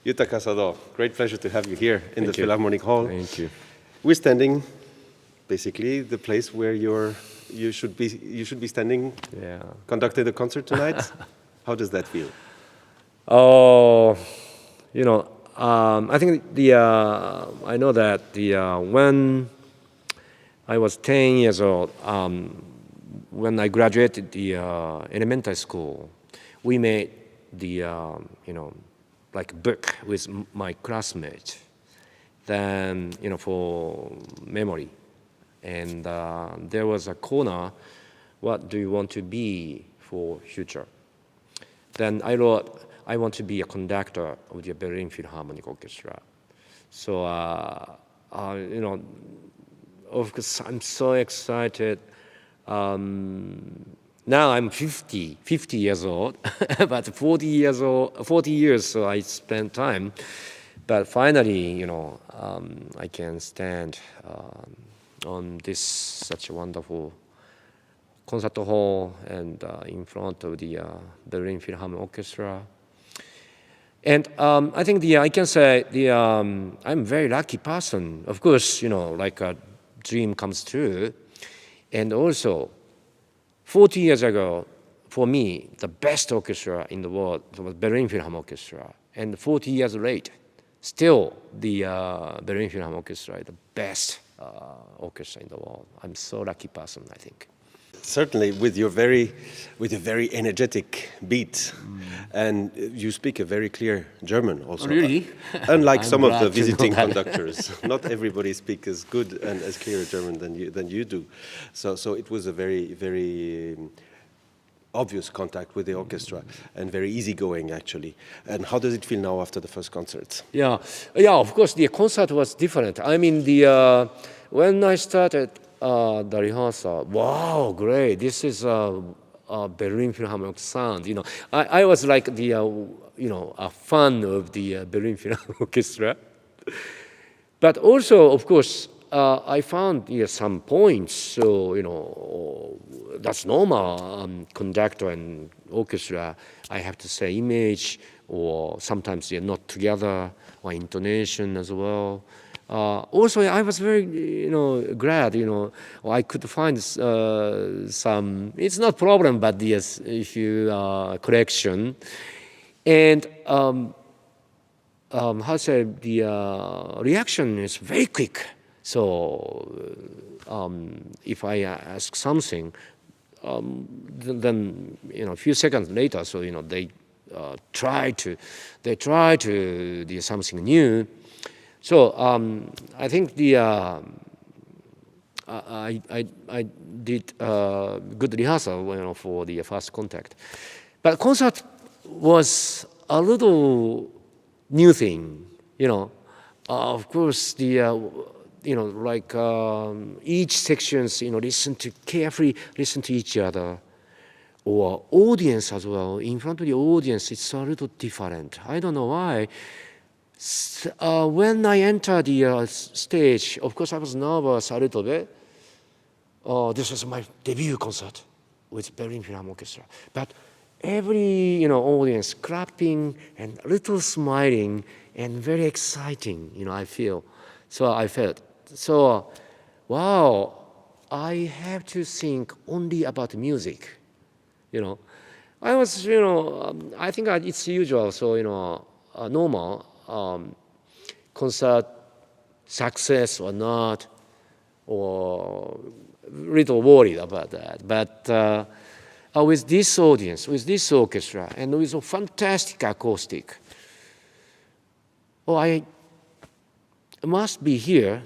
Yutaka Sado, great pleasure to have you here in the Philharmonic Hall. Thank you. We're standing, basically, the place where you should be standing, conducting the concert tonight. How does that feel? Oh, I think I know that when I was 10 years old, when I graduated the elementary school, we made the like book with my classmates. Then for memory, and there was a corner. What do you want to be for future? Then I wrote, I want to be a conductor of the Berlin Philharmonic Orchestra. So of course I'm so excited. Now I'm 50 years old, but 40 years, so I spent time. But finally, I can stand on this such a wonderful concert hall and in front of the Berlin Philharmonic Orchestra. And I think I can say I'm a very lucky person. Of course, like a dream comes true. And also, 40 years ago, for me, the best orchestra in the world was Berlin Philharmonic Orchestra. And 40 years later, still the Berlin Philharmonic Orchestra is the best orchestra in the world. I'm so lucky person, I think. Certainly, with your very energetic beat, and you speak a very clear German also. Really? Unlike some of the visiting conductors, not everybody speaks as good and as clear a German than you do. So it was a very obvious contact with the orchestra and very easygoing actually. And how does it feel now after the first concert? Yeah. Of course, the concert was different. I mean, when I started the rehearsal, wow, great! This is a Berlin Philharmonic sound. I was like a fan of the Berlin Philharmonic Orchestra. But also, of course, I found some points. So that's normal. Conductor and orchestra, I have to say, image, or sometimes they're not together, or intonation as well. Also, I was very, glad, I could find some. It's not problem, but yes, if you correction, and how to say, the reaction is very quick. So if I ask something, then a few seconds later, so they try to do something new. So I think I did good rehearsal for the first contact, but concert was a little new thing. Of course like each sections carefully listen to each other, or audience as well. In front of the audience, it's a little different. I don't know why. When I entered the stage, of course I was nervous a little bit. This was my debut concert with Berlin Philharmonic Orchestra. But every audience clapping and a little smiling and very exciting. I felt. So, wow! I have to think only about music. I was I think it's usual. So normal. Concert success or not, or little worried about that. But with this audience, with this orchestra, and with a fantastic acoustic, I must be here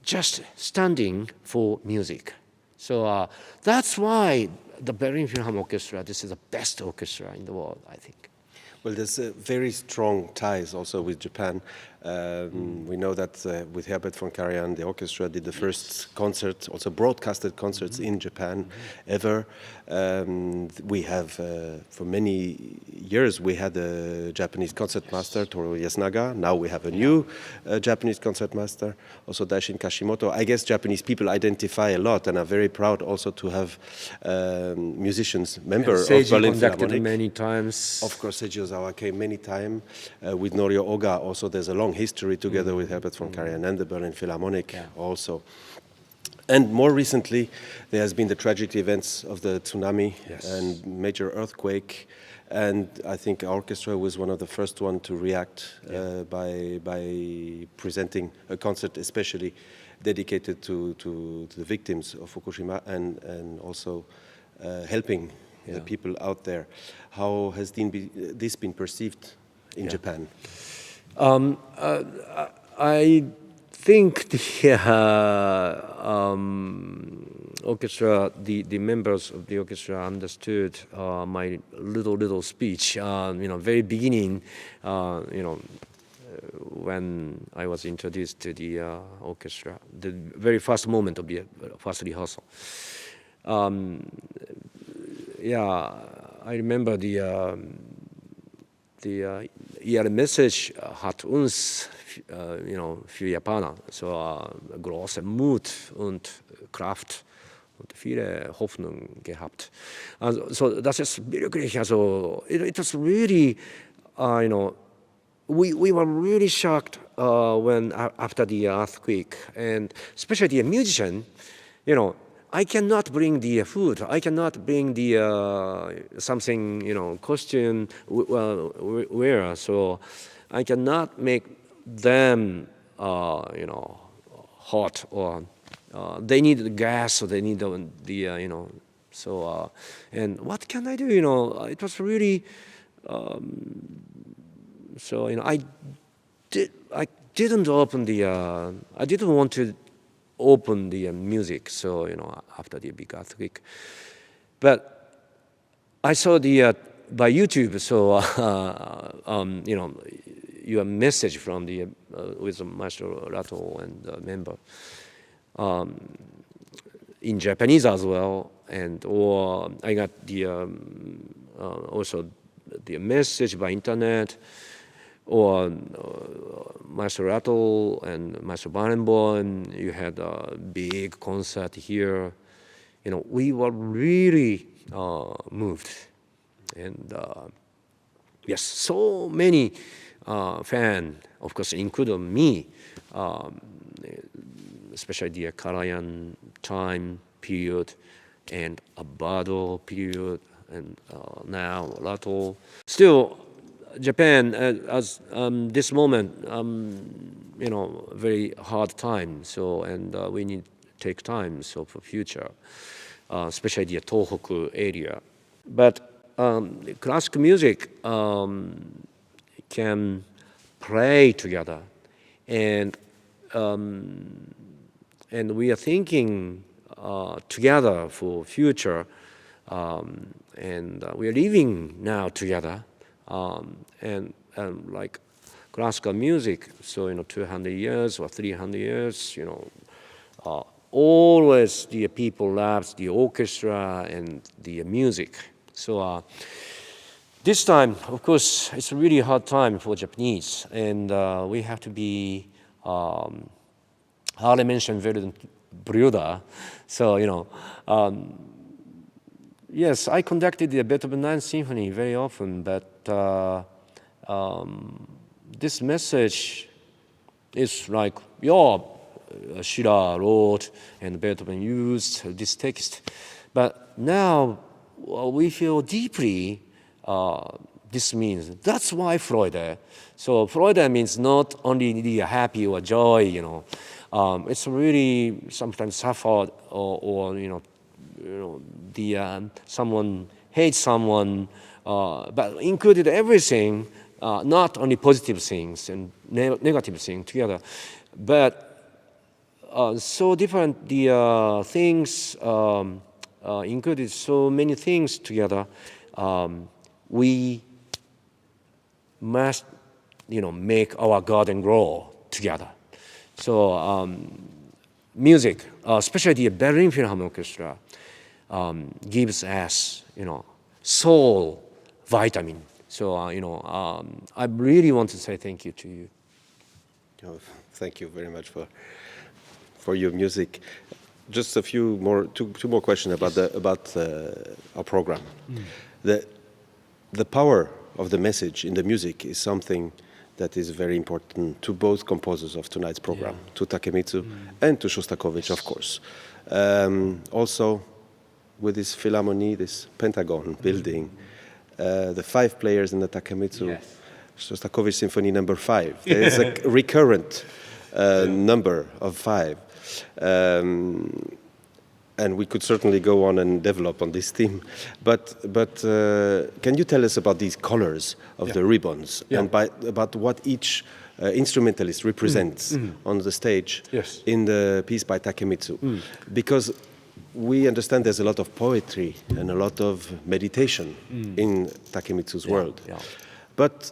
just standing for music. So that's why the Berlin Philharmonic Orchestra, this is the best orchestra in the world, I think. Well, there's very strong ties also with Japan. We know that with Herbert von Karajan, the orchestra did the first concert, also broadcasted concerts in Japan ever. We have, for many years, we had a Japanese concertmaster, Toru Yasunaga. Now we have a new Japanese concertmaster, also Daishin Kashimoto. I guess Japanese people identify a lot and are very proud also to have musicians, member of Berlin Philharmonic. Many times. Of course, Seiji Ozawa came many times. With Norio Oga also, there's a long history together with Herbert von Karajan and the Berlin Philharmonic also. And more recently, there has been the tragic events of the tsunami and major earthquake. And I think our orchestra was one of the first one to react by presenting a concert especially dedicated to the victims of Fukushima and also helping the people out there. How has this been perceived in Japan? I think the orchestra, the members of the orchestra understood my little speech. Very beginning, when I was introduced to the orchestra, the very first moment of the first rehearsal. I remember the ihre Message hat uns, für Japaner so große Mut und Kraft und viele Hoffnung gehabt. Also das ist wirklich, also it was really, we were really shocked when after the earthquake, and especially the musician, I cannot bring the food. I cannot bring the something, costume wear. So I cannot make them, hot, or they need the gas, or they need the. So and what can I do? It was really. So I didn't open the. I didn't want to open the music, so after the big earthquake, but I saw the by YouTube, so your message from the with Maestro Rato and the member in Japanese as well, or I got the also the message by internet. Or Maestro Rattle and Maestro Barenboim, you had a big concert here. We were really moved. And yes, so many fans, of course, including me, especially the Karajan time period and Abado period, and now Rattle. Still, Japan, as this moment, very hard time. So, and we need to take time so for future, especially the Tohoku area. But classical music can play together, and we are thinking together for future, and we are living now together. And like classical music, so 200 years or 300 years, always the people love the orchestra and the music. So this time, of course, it's a really hard time for Japanese, and we have to be, how I mentioned, very Brüder. So yes, I conducted the Beethoven Ninth Symphony very often, but this message is like, Schiller wrote and Beethoven used this text. But now we feel deeply this means. That's why Freude. So Freude means not only the happy or joy, it's really sometimes suffered or someone hates someone, but included everything, not only positive things and negative things together, but so different the things included so many things together. We must make our garden grow together. So music, especially the Berlin Philharmonic Orchestra, gives us, soul vitamin. So, I really want to say thank you to you. Oh, thank you very much for your music. Just a few more, two more questions about our program. The power of the message in the music is something that is very important to both composers of tonight's program, to Takemitsu and to Shostakovich, of course. Also, with this Philharmonie, this Pentagon building, the 5 players in the Takemitsu Shostakovich Symphony No. 5. There is a recurrent number of 5. And we could certainly go on and develop on this theme. But can you tell us about these colors of the ribbons and about what each instrumentalist represents on the stage in the piece by Takemitsu? Because we understand there's a lot of poetry and a lot of meditation in Takemitsu's world. But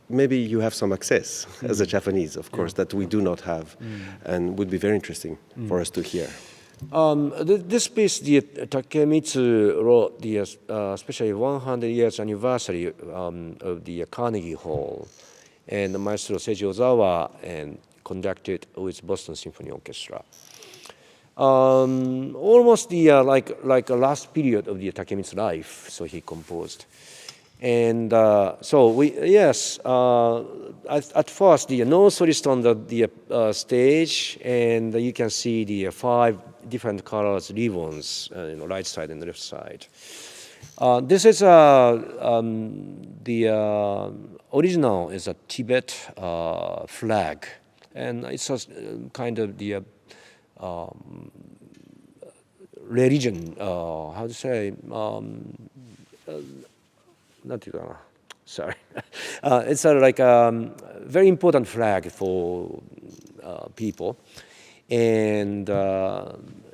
maybe you have some access as a Japanese, of course, that we do not have, and would be very interesting for us to hear. This piece, the Takemitsu wrote the especially 100 years anniversary of the Carnegie Hall, and the Maestro Seiji Ozawa and conducted with Boston Symphony Orchestra. Almost the like a last period of the Takemitsu life, so he composed. And so at first the no solist on the stage, and you can see the 5 different colors ribbons, right side and left side. This is the original is a Tibet flag, and it's a kind of the religion. How to say? Sorry. It's like a very important flag for people, and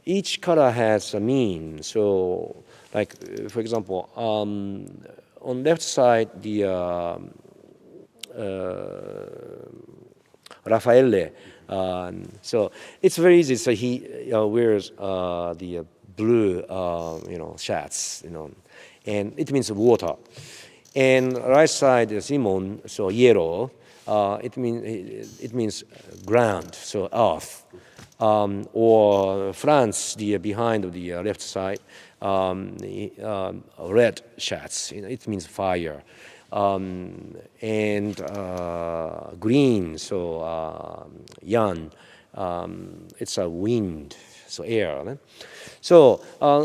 each color has a meaning. So, like for example, on left side the Raffaele. So it's very easy. So he wears the blue, shirts, and it means water. And right side is Simon, so yellow. It means ground, so earth. Or France, the behind of the left side, red shirts. It means fire. And green, so yan. It's a wind, so air. So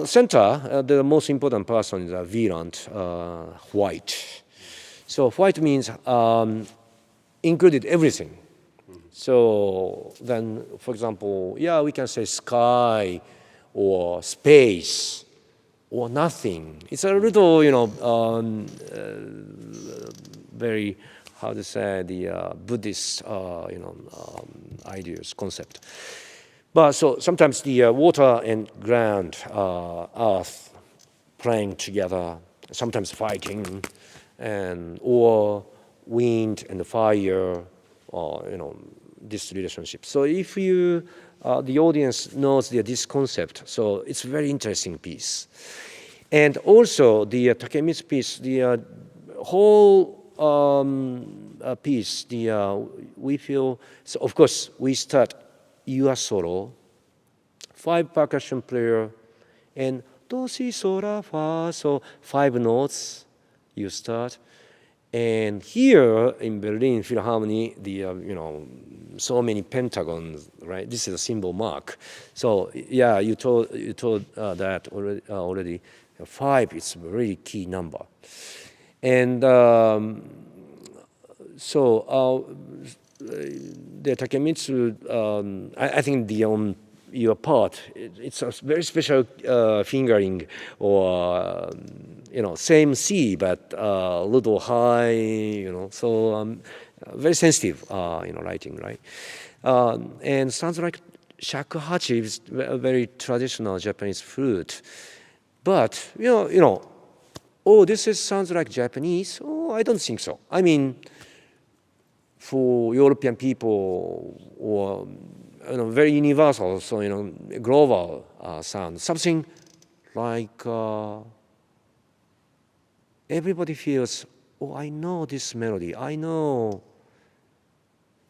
center, the most important person is a Wieland, white. So white means included everything. So then, for example, we can say sky or space or nothing. It's a little, very, how to say, the Buddhist, ideas, concept. But so sometimes the water and ground, earth, playing together, sometimes fighting, or wind and fire, or this relationship. So if you, the audience knows this concept, so it's a very interesting piece. And also the Takemitsu piece, the whole piece, we feel, so of course we start your solo, 5 percussion player, and do, si, so, la, fa, so 5 notes you start. And here in Berlin Philharmony, so many pentagons, right? This is a symbol mark. So you told that already. 5 is a really key number. And so the Takemitsu, I think on your part, it's a very special fingering, or same C but a little high, so very sensitive, writing, right? And sounds like shakuhachi is a very traditional Japanese flute, but oh, this sounds like Japanese. Oh, I don't think so. I mean, for European people, or very universal, so global sound, something like everybody feels, oh, I know this melody, I know.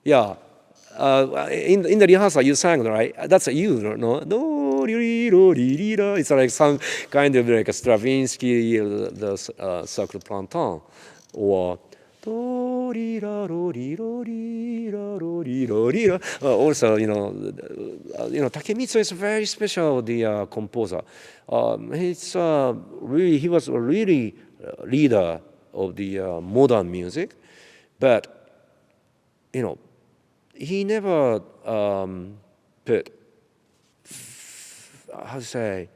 Yeah, in the rehearsal you sang, right? That's you, no? Do, re, do, re, do. It's like some kind of like a Stravinsky, the Sacre Printemps, or do, re, da, do, re, do, re, da, do, re, do, re, da. Also, Takemitsu is very special, the composer. He was a really leader of the modern music, but he never put, how to say,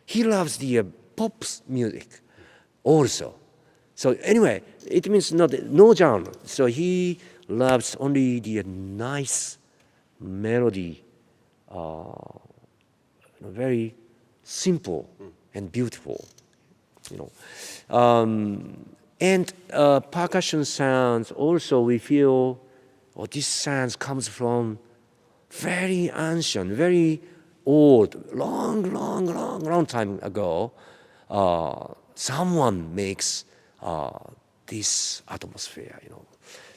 he loves the pop music also. So anyway, it means no genre. So he loves only the nice melody, very simple and beautiful, and percussion sounds also we feel, this sound comes from very ancient, very old, long time ago. Someone makes this atmosphere,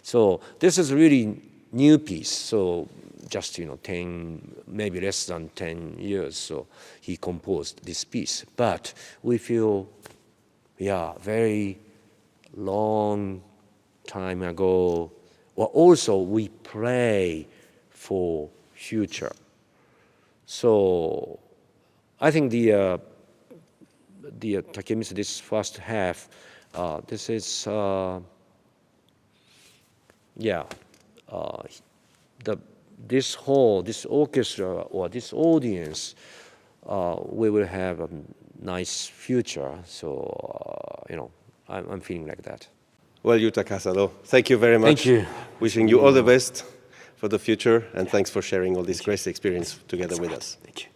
So this is really new piece. So just 10, maybe less than 10 years. So he composed this piece, but we feel, very long time ago. Well, also we pray for future. So I think the Takemitsu, this first half, this is this orchestra or this audience, we will have a nice future. So I'm feeling like that. Well, Yutaka Sado, thank you very much. Thank you. Wishing you all the best for the future, and thanks for sharing all this great experience together with us. Thank you.